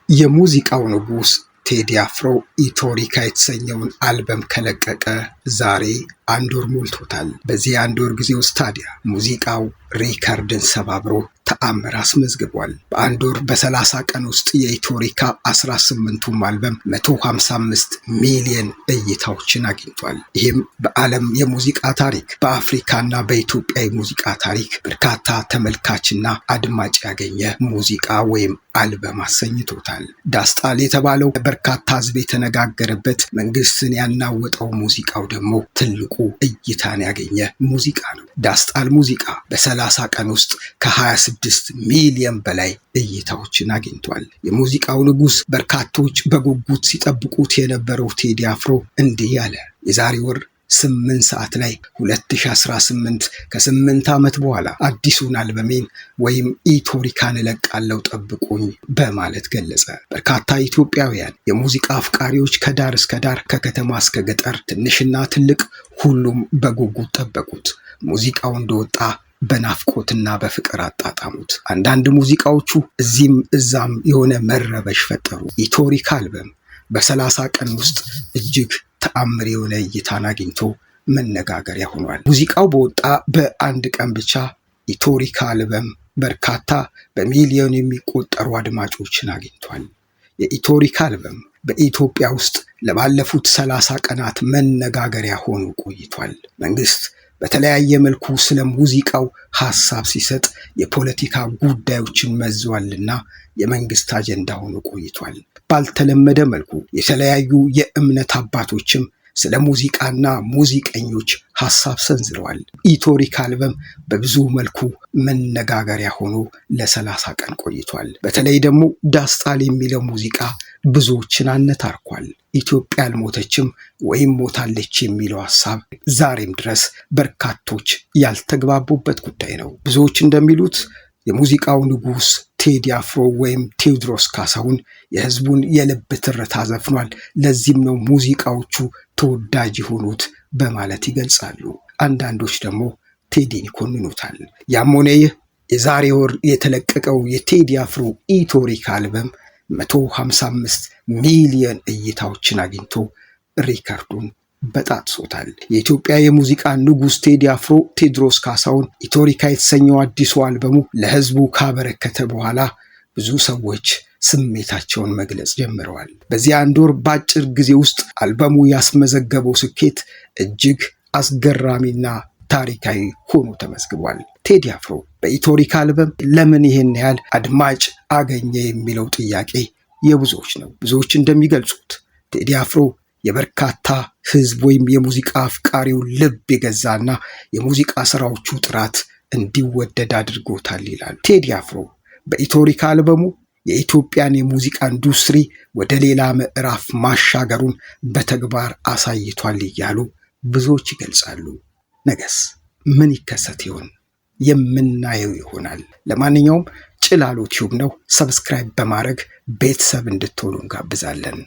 የሙዚቃው ንጉስ ቴዲ አፍሮ ኢትዮሪካ የተሰኘውን አልበም ከለቀቀ ዛሬ አንድ ወር ሞልቶታል። በዚህ አንድ ወር ጊዜ ውስጥ ታዲያ ሙዚቃው ሪከርድን ሰባብሮ ተአምር አስመዝግቧል። በአንድ ወር በ30 ቀን ውስጥ የኢትዮሪካ 18ቱም አልበም 155 ሚሊዮን እይታዎችን አግኝቷል። ይህም በዓለም የሙዚቃ ታሪክ በአፍሪካና በኢትዮጵያ የሙዚቃ ታሪክ በርካታ ተመልካችና አድማጭ ያገኘ ሙዚቃ ወይም አልበም አሰኝቶታል። ዳስጣል የተባለው በርካታ ህዝብ የተነጋገረበት መንግስትን ያናወጠው ሙዚቃው ደግሞ ትልቁ እይታን ያገኘ ሙዚቃ ነው። ዳስጣል ሙዚቃ በ30 ቀን ውስጥ ከ26 ሚሊዮን በላይ እይታዎችን አግኝቷል። የሙዚቃው ንጉስ በርካቶች በጉጉት ሲጠብቁት የነበረው ቴዲ አፍሮ እንዲህ ያለ የዛሬ ወር 8 ሰዓት ላይ 2018 ከ8 ዓመት በኋላ አዲሱን አልበሜን ወይም ኢትዮሪካን እለቃለሁ ጠብቁኝ በማለት ገለጸ። በርካታ ኢትዮጵያውያን የሙዚቃ አፍቃሪዎች ከዳር እስከ ዳር ከከተማ እስከ ገጠር ትንሽና ትልቅ ሁሉም በጉጉት ጠበቁት። ሙዚቃው እንደወጣ በናፍቆትና በፍቅር አጣጣሙት። አንዳንድ ሙዚቃዎቹ እዚህም እዛም የሆነ መረበሽ ፈጠሩ። ኢትዮሪካ አልበም በ30 ቀን ውስጥ እጅግ ተአምር የሆነ እይታን አግኝቶ መነጋገሪያ ሆኗል። ሙዚቃው በወጣ በአንድ ቀን ብቻ ኢትዮሪካ አልበም በርካታ በሚሊዮን የሚቆጠሩ አድማጮችን አግኝቷል። የኢትዮሪካ አልበም በኢትዮጵያ ውስጥ ለባለፉት 30 ቀናት መነጋገሪያ ሆኖ ቆይቷል። መንግስት በተለያየ መልኩ ስለ ሙዚቃው ሐሳብ ሲሰጥ የፖለቲካ ጉዳዮችን መዟልና የመንግስት አጀንዳ ሆኖ ቆይቷል። ባልተለመደ መልኩ የተለያዩ የእምነት አባቶችም ስለ ሙዚቃና ሙዚቀኞች ሐሳብ ሰንዝረዋል። ኢትዮሪካ አልበም በብዙ መልኩ መነጋገሪያ ሆኖ ለ30 ቀን ቆይቷል። በተለይ ደግሞ ዳስጣል የሚለው ሙዚቃ ብዙዎችን አነታርኳል። ኢትዮጵያ አልሞተችም ወይም ሞታለች የሚለው ሐሳብ ዛሬም ድረስ በርካቶች ያልተግባቡበት ጉዳይ ነው። ብዙዎች እንደሚሉት የሙዚቃው ንጉስ ቴዲ አፍሮ ወይም ቴዎድሮስ ካሳሁን የህዝቡን የልብ ትርታ ዘፍኗል፣ ለዚህም ነው ሙዚቃዎቹ ተወዳጅ የሆኑት በማለት ይገልጻሉ። አንዳንዶች ደግሞ ቴዲን ይኮንኑታል። ያም ሆነ ይህ የዛሬ ወር የተለቀቀው የቴዲ አፍሮ ኢትዮሪካ አልበም 155 ሚሊዮን እይታዎችን አግኝቶ ሪከርዱን በጣጥሶታል። የኢትዮጵያ የሙዚቃ ንጉስ ቴዲ አፍሮ ቴዎድሮስ ካሳሁን ኢትዮሪካ የተሰኘው አዲሱ አልበሙ ለህዝቡ ካበረከተ በኋላ ብዙ ሰዎች ስሜታቸውን መግለጽ ጀምረዋል። በዚህ አንድ ወር በአጭር ጊዜ ውስጥ አልበሙ ያስመዘገበው ስኬት እጅግ አስገራሚና ታሪካዊ ሆኖ ተመዝግቧል። ቴዲ አፍሮ በኢትዮሪካ አልበም ለምን ይህን ያህል አድማጭ አገኘ የሚለው ጥያቄ የብዙዎች ነው። ብዙዎች እንደሚገልጹት ቴዲ አፍሮ የበርካታ ህዝብ ወይም የሙዚቃ አፍቃሪው ልብ የገዛና የሙዚቃ ስራዎቹ ጥራት እንዲወደድ አድርጎታል ይላል። ቴዲ አፍሮ በኢትዮሪካ አልበሙ የኢትዮጵያን የሙዚቃ ኢንዱስትሪ ወደ ሌላ ምዕራፍ ማሻገሩን በተግባር አሳይቷል እያሉ ብዙዎች ይገልጻሉ። ነገስ ምን ይከሰት ይሆን? የምናየው ይሆናል። ለማንኛውም ጭላሎ ቲዩብ ነው። ሰብስክራይብ በማድረግ ቤተሰብ እንድትሆኑ እንጋብዛለን።